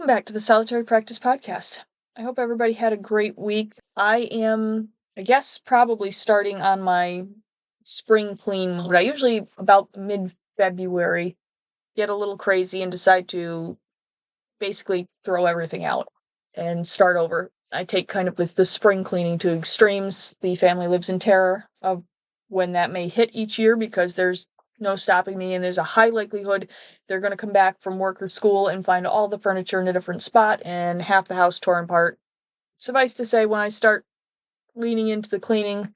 Welcome back to the Solitary Practice Podcast. I hope everybody had a great week. I am, probably starting on my spring clean mode. I usually, about mid-February, get a little crazy and decide to basically throw everything out and start over. I take kind of the spring cleaning to extremes. The family lives in terror of when that may hit each year because there's no stopping me, and there's a high likelihood they're going to come back from work or school and find all the furniture in a different spot and half the house torn apart. Suffice to say, when I start leaning into the cleaning,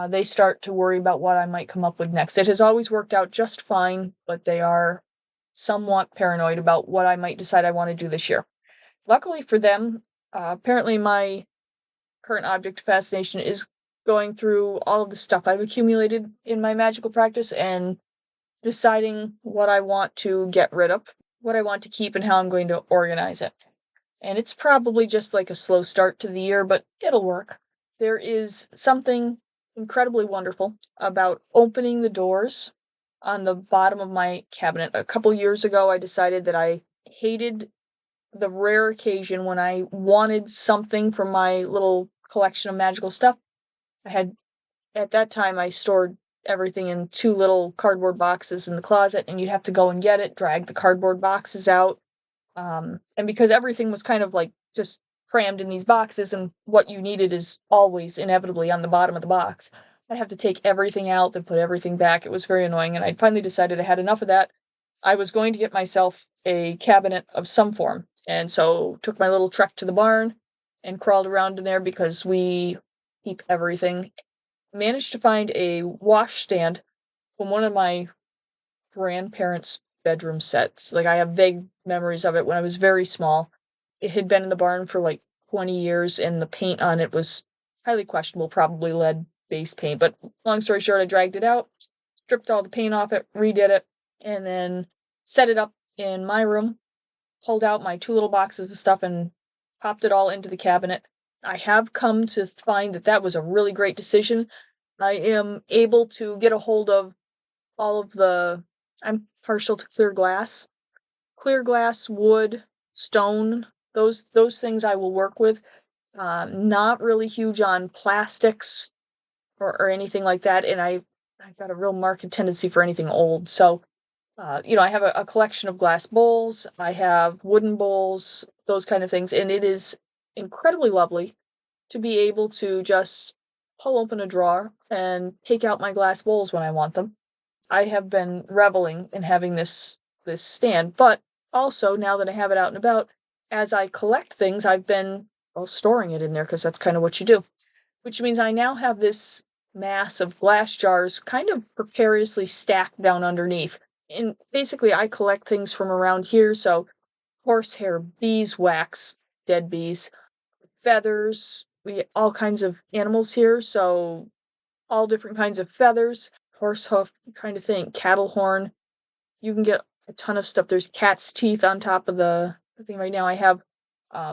they start to worry about what I might come up with next. It has always worked out just fine, but they are somewhat paranoid about what I might decide I want to do this year. Luckily for them, apparently my current object of fascination is going through all of the stuff I've accumulated in my magical practice and deciding what I want to get rid of, what I want to keep, and how I'm going to organize it. And it's probably just like a slow start to the year, but it'll work. There is something incredibly wonderful about opening the doors on the bottom of my cabinet. A couple years ago, I decided that I hated the rare occasion when I wanted something from my little collection of magical stuff. At that time, I stored everything in two little cardboard boxes in the closet, and you'd have to go and get it, drag the cardboard boxes out. And because everything was kind of like just crammed in these boxes, and what you needed is always inevitably on the bottom of the box, I'd have to take everything out, then put everything back. It was very annoying, and I'd finally decided I had enough of that. I was going to get myself a cabinet of some form, and so took my little trek to the barn and crawled around in there because we keep everything. Managed to find a washstand from one of my grandparents' bedroom sets. Like, I have vague memories of it when I was very small. It had been in the barn for like 20 years, and the paint on it was highly questionable, probably lead-based paint. But long story short, I dragged it out, stripped all the paint off it, redid it, and then set it up in my room, pulled out my two little boxes of stuff, and popped it all into the cabinet. I have come to find that that was a really great decision. I am able to get a hold of all of I'm partial to clear glass. Clear glass, wood, stone, those things I will work with. Not really huge on plastics or anything like that, and I've got a real marked tendency for anything old. So, I have a collection of glass bowls, I have wooden bowls, those kind of things, and it is incredibly lovely to be able to just pull open a drawer and take out my glass bowls when I want them. I have been reveling in having this stand, but also now that I have it out and about, as I collect things, I've been storing it in there because that's kind of what you do. Which means I now have this mass of glass jars kind of precariously stacked down underneath. And basically, I collect things from around here, so horsehair, beeswax, dead bees, feathers. We get all kinds of animals here, so all different kinds of feathers, horse hoof kind of thing, cattle horn. You can get a ton of stuff. There's cat's teeth on top of the thing right now. I have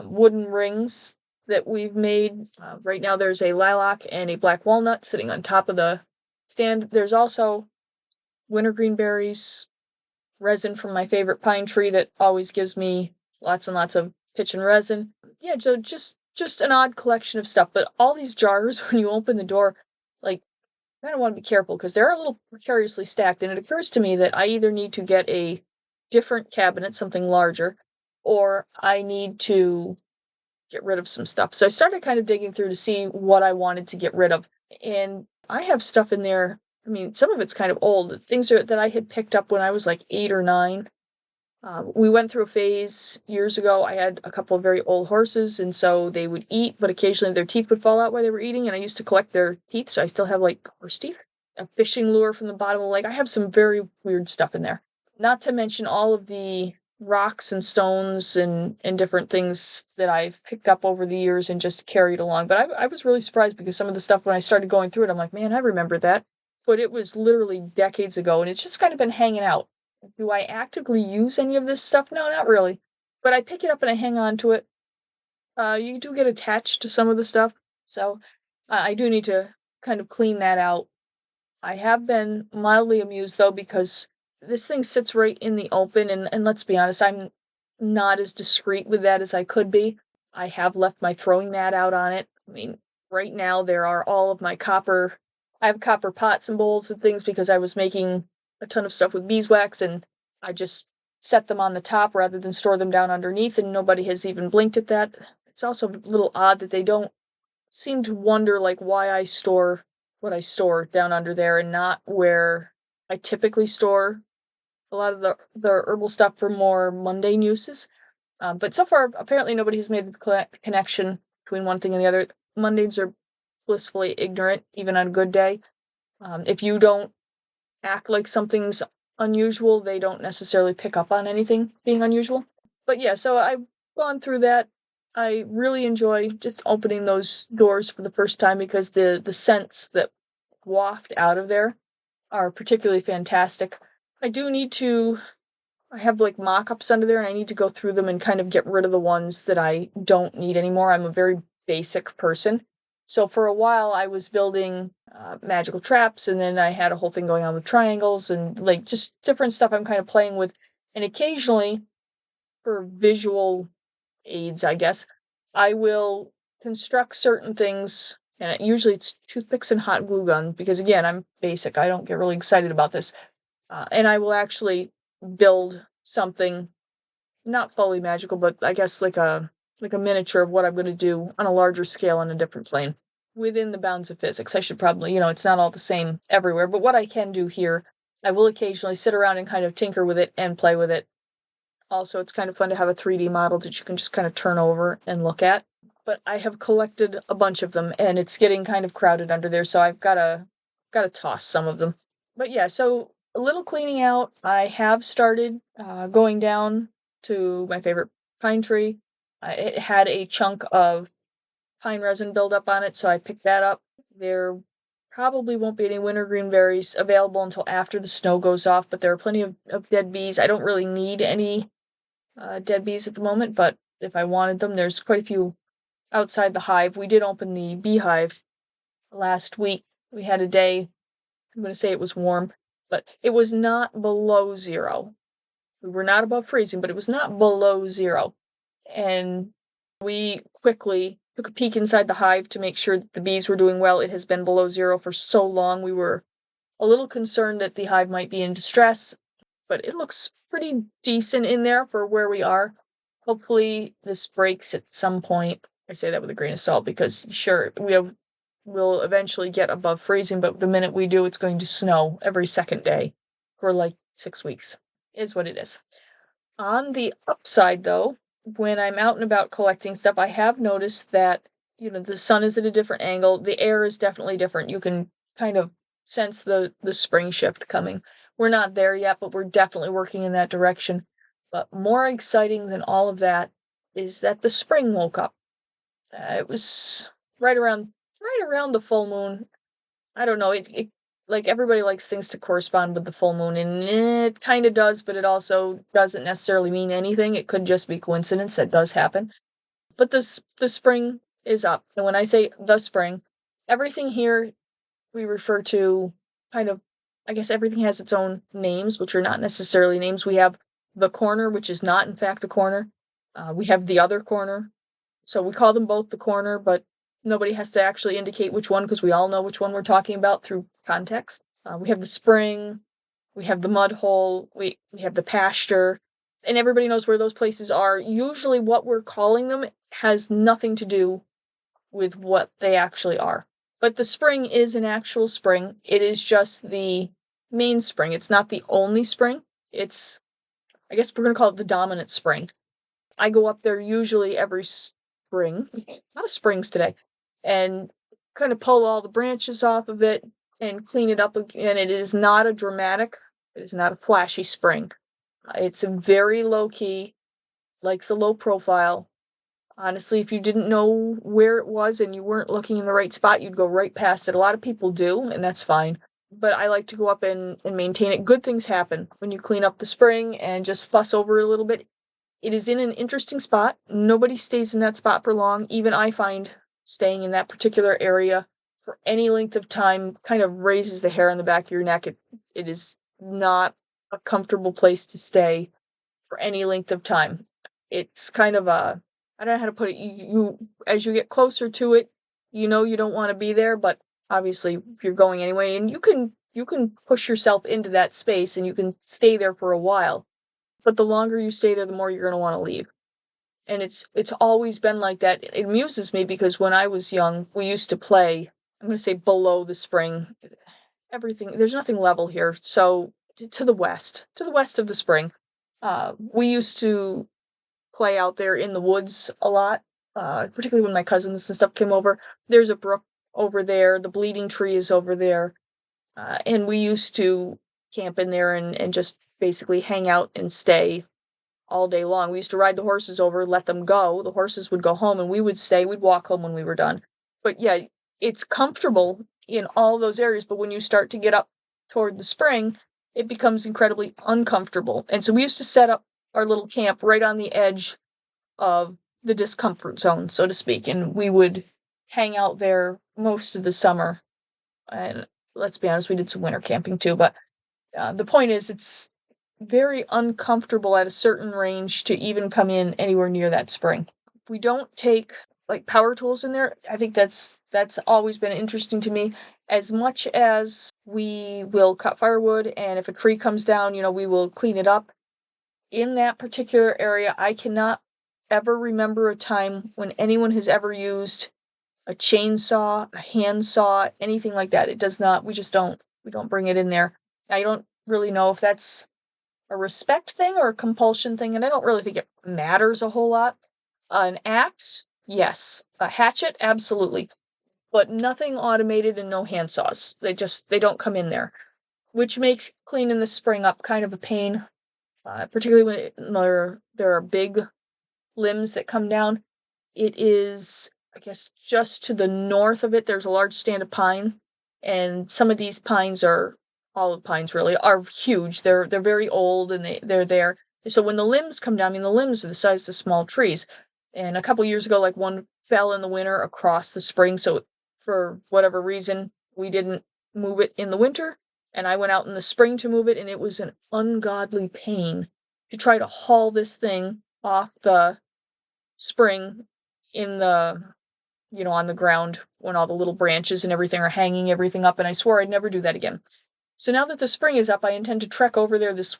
wooden rings that we've made. Right now there's a lilac and a black walnut sitting on top of the stand. There's also wintergreen berries, resin from my favorite pine tree that always gives me lots and lots of pitch and resin. Yeah, so just an odd collection of stuff. But all these jars, when you open the door, like, I kind of want to be careful because they're a little precariously stacked, and it occurs to me that I either need to get a different cabinet, something larger, or I need to get rid of some stuff. So I started kind of digging through to see what I wanted to get rid of. And I have stuff in there. I mean, some of it's kind of old. Things that I had picked up when I was like 8 or 9. We went through a phase years ago. I had a couple of very old horses, and so they would eat, but occasionally their teeth would fall out while they were eating, and I used to collect their teeth, so I still have like horse teeth. A fishing lure from the bottom of the lake. I have some very weird stuff in there. Not to mention all of the rocks and stones and different things that I've picked up over the years and just carried along. But I was really surprised because some of the stuff, when I started going through it, I'm like, man, I remember that. But it was literally decades ago, and it's just kind of been hanging out. Do I actively use any of this stuff? No, not really. But I pick it up and I hang on to it. You do get attached to some of the stuff, so I do need to kind of clean that out. I have been mildly amused, though, because this thing sits right in the open, and let's be honest, not as discreet with that as I could be. I have left my throwing mat out on it. I mean, right now there are all of my copper. I have copper pots and bowls and things because I was making a ton of stuff with beeswax, and I just set them on the top rather than store them down underneath, and nobody has even blinked at that. It's also a little odd that they don't seem to wonder like why I store what I store down under there and not where I typically store a lot of the herbal stuff for more mundane uses. But so far, apparently nobody has made the connection between one thing and the other. Mundanes are blissfully ignorant, even on a good day. If you don't act like something's unusual, they don't necessarily pick up on anything being unusual. But yeah, so I've gone through that. I really enjoy just opening those doors for the first time because the scents that waft out of there are particularly fantastic. I do need to I have like mock-ups under there and I need to go through them and kind of get rid of the ones that I don't need anymore. I'm a very basic person. So for a while I was building magical traps, and then I had a whole thing going on with triangles and like just different stuff I'm kind of playing with. And occasionally, for visual aids, I guess, I will construct certain things, and usually it's toothpicks and hot glue gun because again, I'm basic. I don't get really excited about this. And I will actually build something not fully magical, but I guess like a miniature of what I'm going to do on a larger scale on a different plane within the bounds of physics. I should probably, it's not all the same everywhere, but what I can do here, I will occasionally sit around and kind of tinker with it and play with it. Also, it's kind of fun to have a 3D model that you can just kind of turn over and look at. But I have collected a bunch of them, and it's getting kind of crowded under there, so I've got to toss some of them. But yeah, so a little cleaning out. I have started going down to my favorite pine tree. It had a chunk of pine resin buildup on it, so I picked that up. There probably won't be any wintergreen berries available until after the snow goes off, but there are plenty of dead bees. I don't really need any dead bees at the moment, but if I wanted them, there's quite a few outside the hive. We did open the beehive last week. We had a day, I'm going to say it was warm, but it was not below zero. We were not above freezing, but it was not below zero. And we quickly took a peek inside the hive to make sure that the bees were doing well. It has been below zero for so long. We were a little concerned that the hive might be in distress, but it looks pretty decent in there for where we are. Hopefully this breaks at some point. I say that with a grain of salt because sure, we'll eventually get above freezing, but the minute we do, it's going to snow every second day for like 6 weeks. Is what it is. On the upside, though, when I'm out and about collecting stuff, I have noticed that, the sun is at a different angle. The air is definitely different. You can kind of sense the spring shift coming. We're not there yet, but we're definitely working in that direction. But more exciting than all of that is that the spring woke up. It was right around the full moon. I don't know. It like everybody likes things to correspond with the full moon, and it kind of does, but it also doesn't necessarily mean anything. It could just be coincidence that does happen. But the spring is up, and when I say the spring, everything here we refer to kind of. I guess everything has its own names, which are not necessarily names. We have the corner, which is not in fact a corner. We have the other corner, so we call them both the corner, but nobody has to actually indicate which one because we all know which one we're talking about through context. We have the spring, we have the mud hole, we have the pasture, and everybody knows where those places are. Usually, what we're calling them has nothing to do with what they actually are. But the spring is an actual spring. It is just the main spring. It's not the only spring. It's, I guess we're going to call it the dominant spring. I go up there usually every spring, a lot of springs today, and kind of pull all the branches off of it and clean it up again. It is not a dramatic, it is not a flashy spring. It's a very low key, likes a low profile. Honestly, if you didn't know where it was and you weren't looking in the right spot, you'd go right past it. A lot of people do, and that's fine. But I like to go up and maintain it. Good things happen when you clean up the spring and just fuss over it a little bit. It is in an interesting spot. Nobody stays in that spot for long. Even I find staying in that particular area for any length of time kind of raises the hair on the back of your neck. It is not a comfortable place to stay for any length of time. It's kind of a, I don't know how to put it. As you get closer to it, you know you don't want to be there, but obviously if you're going anyway, and you can push yourself into that space and you can stay there for a while. But the longer you stay there, the more you're going to want to leave. And it's always been like that. It amuses me because when I was young, we used to play, I'm going to say below the spring. Everything, there's nothing level here. So to the west of the spring, we used to play out there in the woods a lot, particularly when my cousins and stuff came over. There's a brook over there. The bleeding tree is over there. And we used to camp in there and just basically hang out and stay all day long. We used to ride the horses over, let them go. The horses would go home and we would stay. We'd walk home when we were done. But yeah, it's comfortable in all those areas. But when you start to get up toward the spring, it becomes incredibly uncomfortable. And so we used to set up our little camp right on the edge of the discomfort zone, so to speak. And we would hang out there most of the summer. And let's be honest, we did some winter camping too. But the point is, it's very uncomfortable at a certain range to even come in anywhere near that spring. We don't take like power tools in there. I think that's always been interesting to me. As much as we will cut firewood, and if a tree comes down, we will clean it up. In that particular area, I cannot ever remember a time when anyone has ever used a chainsaw, a handsaw, anything like that. It does not, we don't bring it in there. I don't really know if that's a respect thing or a compulsion thing, and I don't really think it matters a whole lot. An axe, yes. A hatchet, absolutely. But nothing automated and no handsaws. They don't come in there, which makes cleaning the spring up kind of a pain, particularly when there are big limbs that come down. It is, I guess, just to the north of it, there's a large stand of pine, and some of these pines are, all of the pines really, are huge. They're very old, and they're there. So when the limbs come down, I mean, the limbs are the size of small trees. And a couple years ago, like one fell in the winter across the spring, so for whatever reason, we didn't move it in the winter, and I went out in the spring to move it, and it was an ungodly pain to try to haul this thing off the spring in the, on the ground when all the little branches and everything are hanging everything up, and I swore I'd never do that again. So now that the spring is up, I intend to trek over there this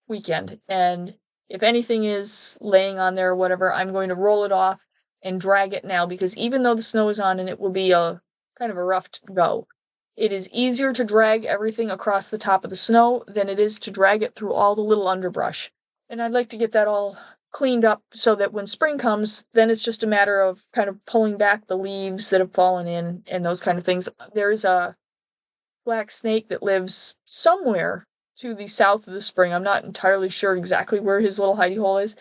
weekend, and if anything is laying on there or whatever, I'm going to roll it off and drag it now, because even though the snow is on and it will be a kind of a rough go, it is easier to drag everything across the top of the snow than it is to drag it through all the little underbrush. And I'd like to get that all cleaned up so that when spring comes, then it's just a matter of kind of pulling back the leaves that have fallen in and those kind of things. There's a black snake that lives somewhere to the south of the spring. I'm not entirely sure exactly where his little hidey hole is,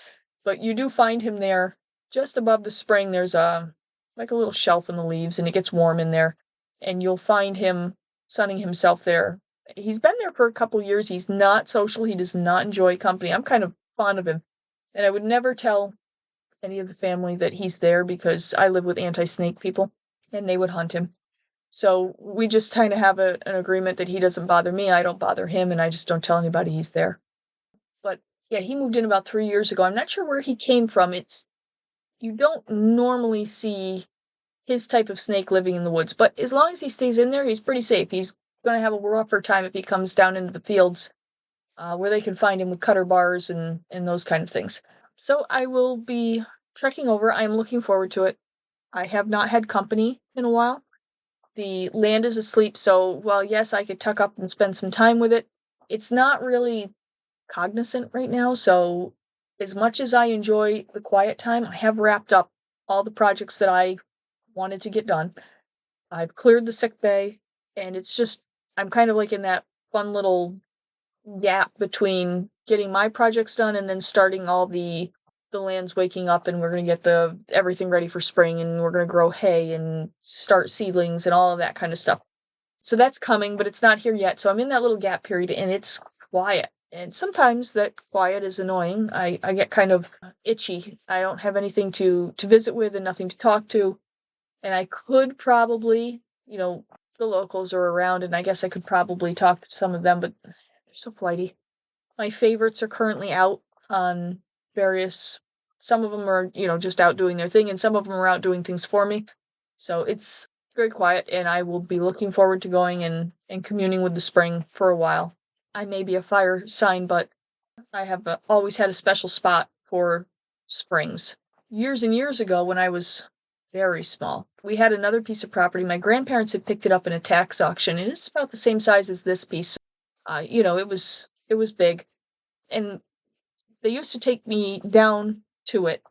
but you do find him there. Just above the spring, there's like a little shelf in the leaves, and it gets warm in there, and you'll find him sunning himself there. He's been there for a couple years. He's not social. He does not enjoy company. I'm kind of fond of him, and I would never tell any of the family that he's there because I live with anti-snake people, and they would hunt him. So we just kind of have an agreement that he doesn't bother me, I don't bother him, and I just don't tell anybody he's there. But yeah, he moved in about 3 years ago. I'm not sure where he came from. You don't normally see his type of snake living in the woods, but as long as he stays in there, he's pretty safe. He's going to have a rougher time if he comes down into the fields, where they can find him with cutter bars and those kind of things. So I will be trekking over. I'm looking forward to it. I have not had company in a while. The land is asleep, so while yes, I could tuck up and spend some time with it, it's not really cognizant right now, so as much as I enjoy the quiet time, I have wrapped up all the projects that I wanted to get done. I've cleared the sick bay, and it's just, I'm kind of like in that fun little gap between getting my projects done and then starting all the land's waking up, and we're going to get everything ready for spring, and we're going to grow hay and start seedlings and all of that kind of stuff. So that's coming, but it's not here yet. So I'm in that little gap period, and it's quiet. And sometimes that quiet is annoying. I get kind of itchy. I don't have anything to visit with and nothing to talk to. And I could probably, the locals are around, and I guess I could probably talk to some of them, but they're so flighty. My favorites are currently out on various Some of them are, just out doing their thing, and some of them are out doing things for me. So it's very quiet, and I will be looking forward to going and communing with the spring for a while. I may be a fire sign, but I have always had a special spot for springs. Years and years ago, when I was very small, we had another piece of property. My grandparents had picked it up in a tax auction, and it's about the same size as this piece. It was big, and they used to take me down to it.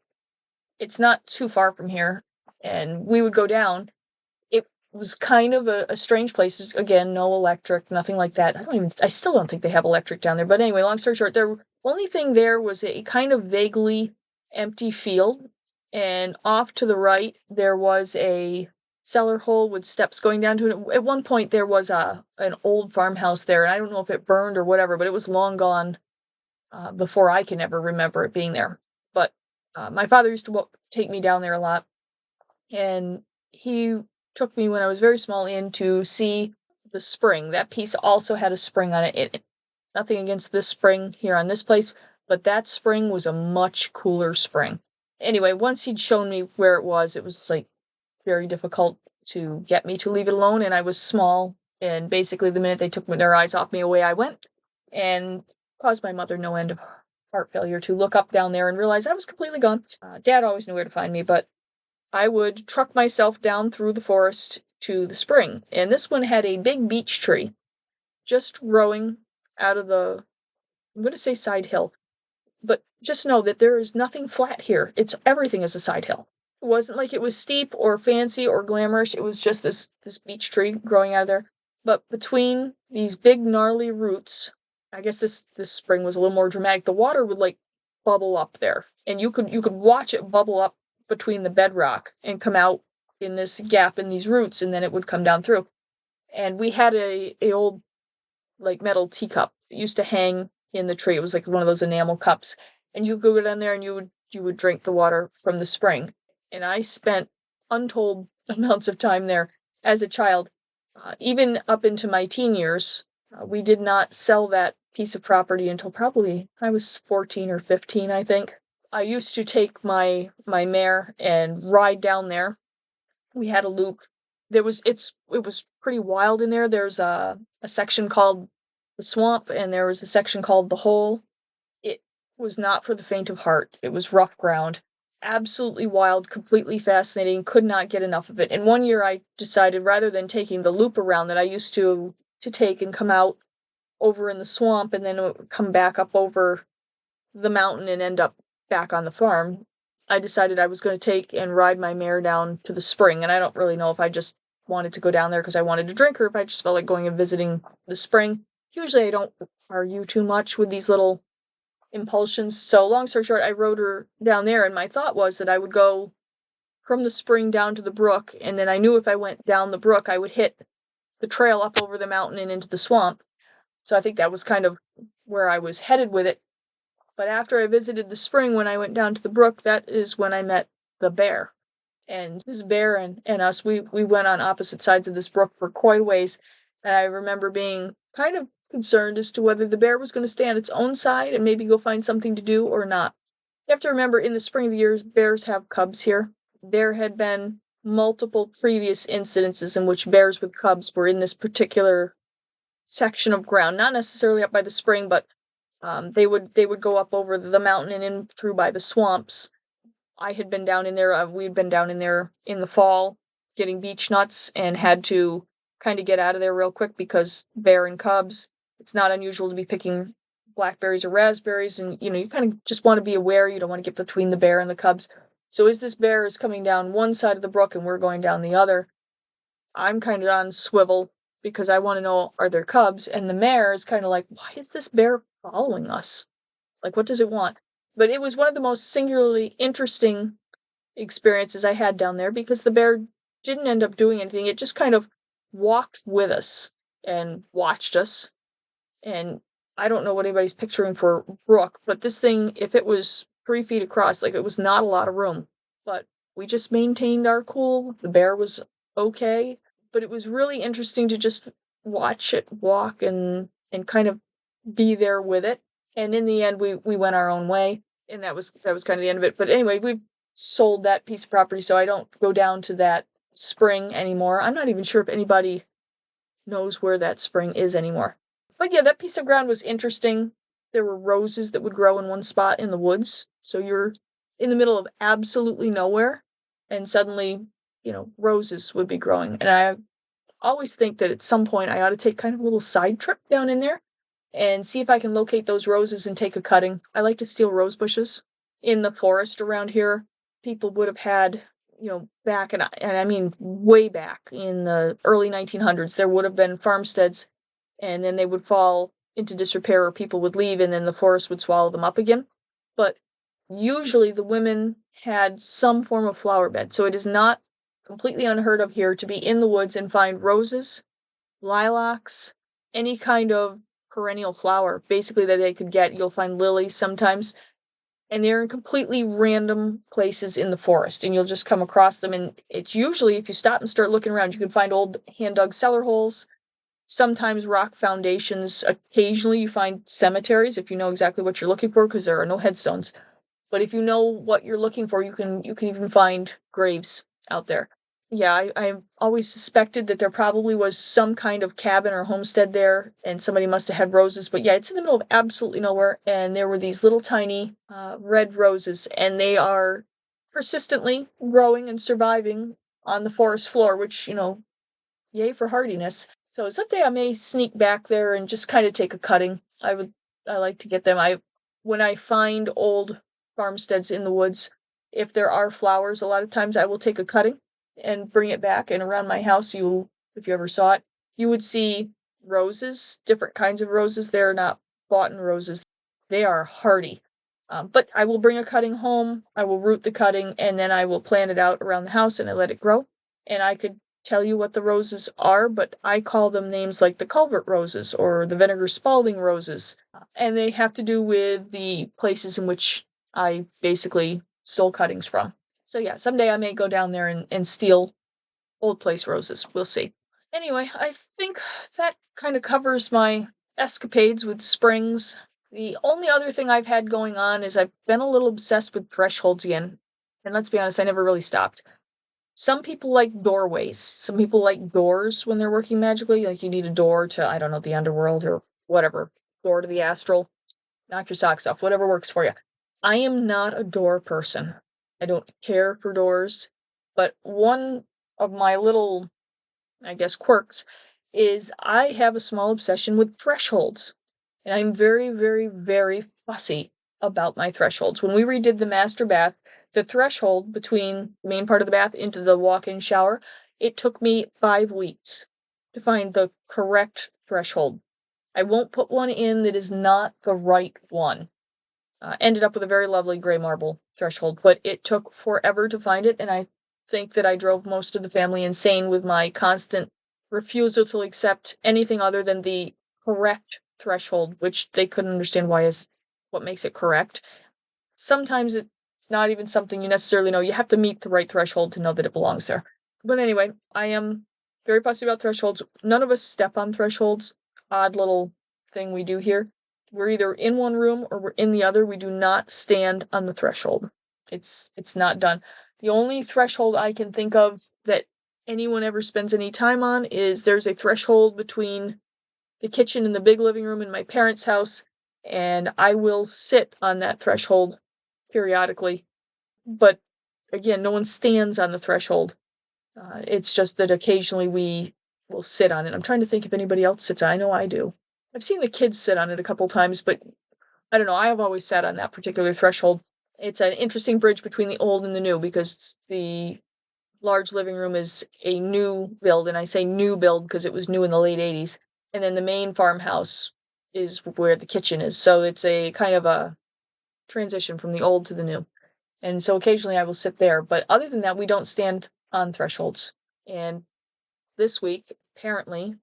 It's not too far from here, and we would go down. It was kind of a strange place. Again, no electric, nothing like that. I still don't think they have electric down there. But anyway, long story short, the only thing there was a kind of vaguely empty field, and off to the right there was a cellar hole with steps going down to it. At one point there was an old farmhouse there, and I don't know if it burned or whatever, but it was long gone before I can ever remember it being there. But my father used to take me down there a lot, and he took me when I was very small in to see the spring. That piece also had a spring on it. Nothing against this spring here on this place, but that spring was a much cooler spring. Anyway, once he'd shown me where it was like very difficult to get me to leave it alone, and I was small, and basically the minute they took their eyes off me, away I went, and caused my mother no end of heart failure to look up down there and realize I was completely gone. Dad always knew where to find me, but I would truck myself down through the forest to the spring, and this one had a big beech tree just growing out of I'm going to say side hill, but just know that there is nothing flat here. Everything is a side hill. It wasn't like it was steep or fancy or glamorous. It was just this beech tree growing out of there. But between these big gnarly roots, I guess this spring was a little more dramatic. The water would like bubble up there, and you could watch it bubble up between the bedrock and come out in this gap in these roots, and then it would come down through. And we had a old like metal teacup that used to hang in the tree. It was like one of those enamel cups, and you go down there and you would drink the water from the spring. And I spent untold amounts of time there as a child, even up into my teen years. We did not sell that piece of property until probably I was 14 or 15, I think. I used to take my mare and ride down there. We had a loop. It was pretty wild in there. There's a section called the swamp, and there was a section called the hole. It was not for the faint of heart. It was rough ground. Absolutely wild, completely fascinating, could not get enough of it. And one year I decided, rather than taking the loop around that I used to take and come out over in the swamp and then come back up over the mountain and end up back on the farm, I decided I was going to take and ride my mare down to the spring. And I don't really know if I just wanted to go down there because I wanted to drink, or if I just felt like going and visiting the spring. Usually I don't argue too much with these little impulsions. So long story short, I rode her down there, and my thought was that I would go from the spring down to the brook, and then I knew if I went down the brook, I would hit the trail up over the mountain and into the swamp. So I think that was kind of where I was headed with it. But after I visited the spring, when I went down to the brook, that is when I met the bear. And this bear and us, we went on opposite sides of this brook for quite a ways. And I remember being kind of concerned as to whether the bear was going to stay on its own side and maybe go find something to do or not. You have to remember, in the spring of the year, bears have cubs here. There had been multiple previous incidences in which bears with cubs were in this particular section of ground, not necessarily up by the spring, but they would go up over the mountain and in through by the swamps. I had been down in there. We'd been down in there in the fall getting beech nuts and had to kind of get out of there real quick because bear and cubs. It's not unusual to be picking blackberries or raspberries, and you kind of just want to be aware. You don't want to get between the bear and the cubs. So as this bear is coming down one side of the brook and we're going down the other, I'm kind of on swivel because I want to know, are there cubs? And the mare is kind of like, why is this bear following us? Like, what does it want? But it was one of the most singularly interesting experiences I had down there because the bear didn't end up doing anything. It just kind of walked with us and watched us. And I don't know what anybody's picturing for brook, but this thing, if it was 3 feet across, like, it was not a lot of room. But we just maintained our cool. The bear was okay, but it was really interesting to just watch it walk and kind of be there with it. And in the end, we went our own way. and that was kind of the end of it. But anyway, we sold that piece of property, so I don't go down to that spring anymore. I'm not even sure if anybody knows where that spring is anymore. But yeah, that piece of ground was interesting. There were roses that would grow in one spot in the woods. So you're in the middle of absolutely nowhere, and suddenly, roses would be growing. And I always think that at some point I ought to take kind of a little side trip down in there and see if I can locate those roses and take a cutting. I like to steal rose bushes. In the forest around here, people would have had, back, and I mean way back in the early 1900s, there would have been farmsteads, and then they would fall into disrepair, or people would leave, and then the forest would swallow them up again. But usually the women had some form of flower bed, so it is not completely unheard of here to be in the woods and find roses, lilacs, any kind of perennial flower, basically, that they could get. You'll find lilies sometimes, and they're in completely random places in the forest, and you'll just come across them. And it's usually, if you stop and start looking around, you can find old hand-dug cellar holes, sometimes rock foundations. Occasionally you find cemeteries if you know exactly what you're looking for, because there are no headstones. But if you know what you're looking for, you can even find graves out there. Yeah, I've always suspected that there probably was some kind of cabin or homestead there, and somebody must have had roses. But yeah, it's in the middle of absolutely nowhere, and there were these little tiny red roses, and they are persistently growing and surviving on the forest floor, which, yay for hardiness. So someday I may sneak back there and just kind of take a cutting. I like to get them. When I find old farmsteads in the woods, if there are flowers, a lot of times I will take a cutting and bring it back. And around my house, if you ever saw it, you would see roses, different kinds of roses. They're not boughten roses. They are hardy. But I will bring a cutting home, I will root the cutting, and then I will plant it out around the house and I let it grow. And I could tell you what the roses are, but I call them names like the culvert roses or the vinegar Spalding roses. And they have to do with the places in which I basically stole cuttings from. So yeah, someday I may go down there and steal old place roses. We'll see. Anyway, I think that kind of covers my escapades with springs. The only other thing I've had going on is I've been a little obsessed with thresholds again. And let's be honest, I never really stopped. Some people like doorways. Some people like doors when they're working magically. Like you need a door to, I don't know, the underworld or whatever. Door to the astral. Knock your socks off. Whatever works for you. I am not a door person. I don't care for doors. But one of my little, I guess, quirks is I have a small obsession with thresholds. And I'm very, very, very fussy about my thresholds. When we redid the master bath, the threshold between the main part of the bath into the walk-in shower, it took me 5 weeks to find the correct threshold. I won't put one in that is not the right one. Ended up with a very lovely gray marble threshold, but it took forever to find it, and I think that I drove most of the family insane with my constant refusal to accept anything other than the correct threshold, which they couldn't understand why is what makes it correct. Sometimes it's not even something you necessarily know. You have to meet the right threshold to know that it belongs there. But anyway, I am very fussy about thresholds. None of us step on thresholds. Odd little thing we do here. We're either in one room or we're in the other. We do not stand on the threshold. It's not done. The only threshold I can think of that anyone ever spends any time on is there's a threshold between the kitchen and the big living room in my parents' house, and I will sit on that threshold periodically. But again, no one stands on the threshold. It's just that occasionally we will sit on it. I'm trying to think if anybody else sits on it. I know I do. I've seen the kids sit on it a couple times, but I don't know. I have always sat on that particular threshold. It's an interesting bridge between the old and the new, because the large living room is a new build, and I say new build because it was new in the late 80s. And then the main farmhouse is where the kitchen is. So it's a kind of a transition from the old to the new. And so occasionally I will sit there. But other than that, we don't stand on thresholds. And this week, apparently,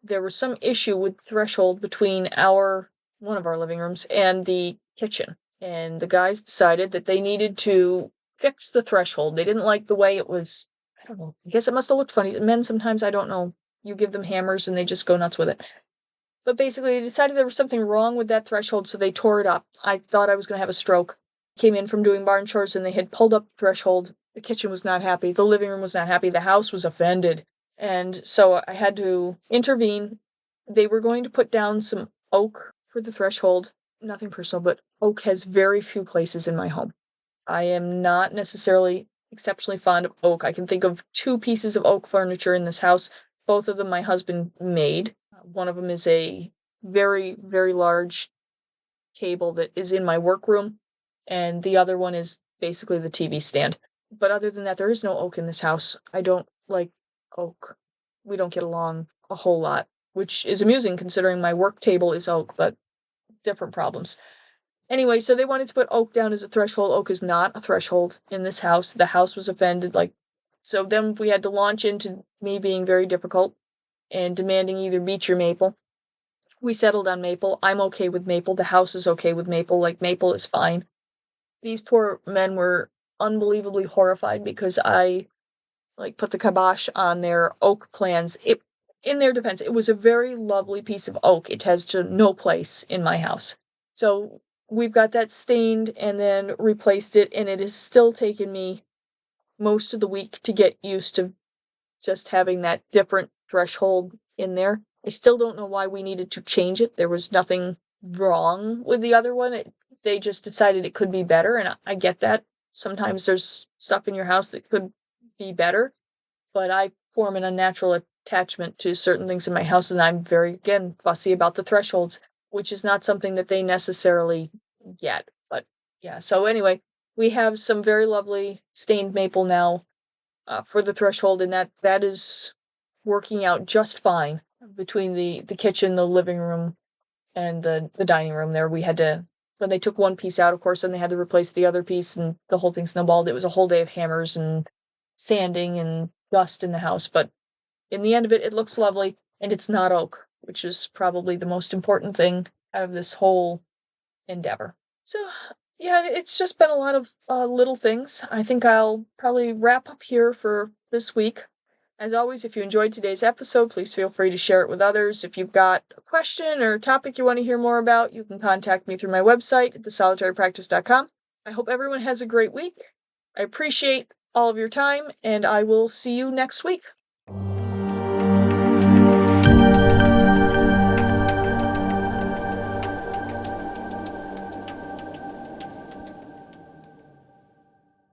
there was some issue with threshold between one of our living rooms and the kitchen. And the guys decided that they needed to fix the threshold. They didn't like the way it was. I don't know. I guess it must have looked funny. Men sometimes, I don't know. You give them hammers and they just go nuts with it. But basically, they decided there was something wrong with that threshold, so they tore it up. I thought I was going to have a stroke. came in from doing barn chores and they had pulled up the threshold. The kitchen was not happy. The living room was not happy. The house was offended. And so I had to intervene. They were going to put down some oak for the threshold. Nothing personal, but oak has very few places in my home. I am not necessarily exceptionally fond of oak. I can think of 2 pieces of oak furniture in this house. Both of them my husband made. One of them is a very, very large table that is in my workroom, and the other one is basically the TV stand. But other than that, there is no oak in this house. I don't like oak. We don't get along a whole lot, which is amusing considering my work table is oak, but different problems. Anyway, so they wanted to put oak down as a threshold. Oak is not a threshold in this house. The house was offended, so then we had to launch into me being very difficult and demanding either beech or maple. We settled on maple. I'm okay with maple. The house is okay with maple. Maple is fine. These poor men were unbelievably horrified because I, put the kibosh on their oak plans. In their defense, it was a very lovely piece of oak. It has just no place in my house. So we've got that stained and then replaced it, and it has still taken me most of the week to get used to just having that different threshold in there. I still don't know why we needed to change it. There was nothing wrong with the other one. They just decided it could be better, and I get that. Sometimes there's stuff in your house that could be better, but I form an unnatural attachment to certain things in my house, and I'm very, again, fussy about the thresholds, which is not something that they necessarily get. But yeah, so anyway, we have some very lovely stained maple now for the threshold, and that is working out just fine between the kitchen, the living room, and the dining room. There, we had to, when they took one piece out, of course, then they had to replace the other piece, and the whole thing snowballed. It was a whole day of hammers and sanding and dust in the house, but in the end of it, it looks lovely, and it's not oak, which is probably the most important thing out of this whole endeavor. So, yeah, it's just been a lot of little things. I think I'll probably wrap up here for this week. As always, if you enjoyed today's episode, please feel free to share it with others. If you've got a question or a topic you want to hear more about, you can contact me through my website at thesolitarypractice.com. I hope everyone has a great week. I appreciate all of your time, and I will see you next week.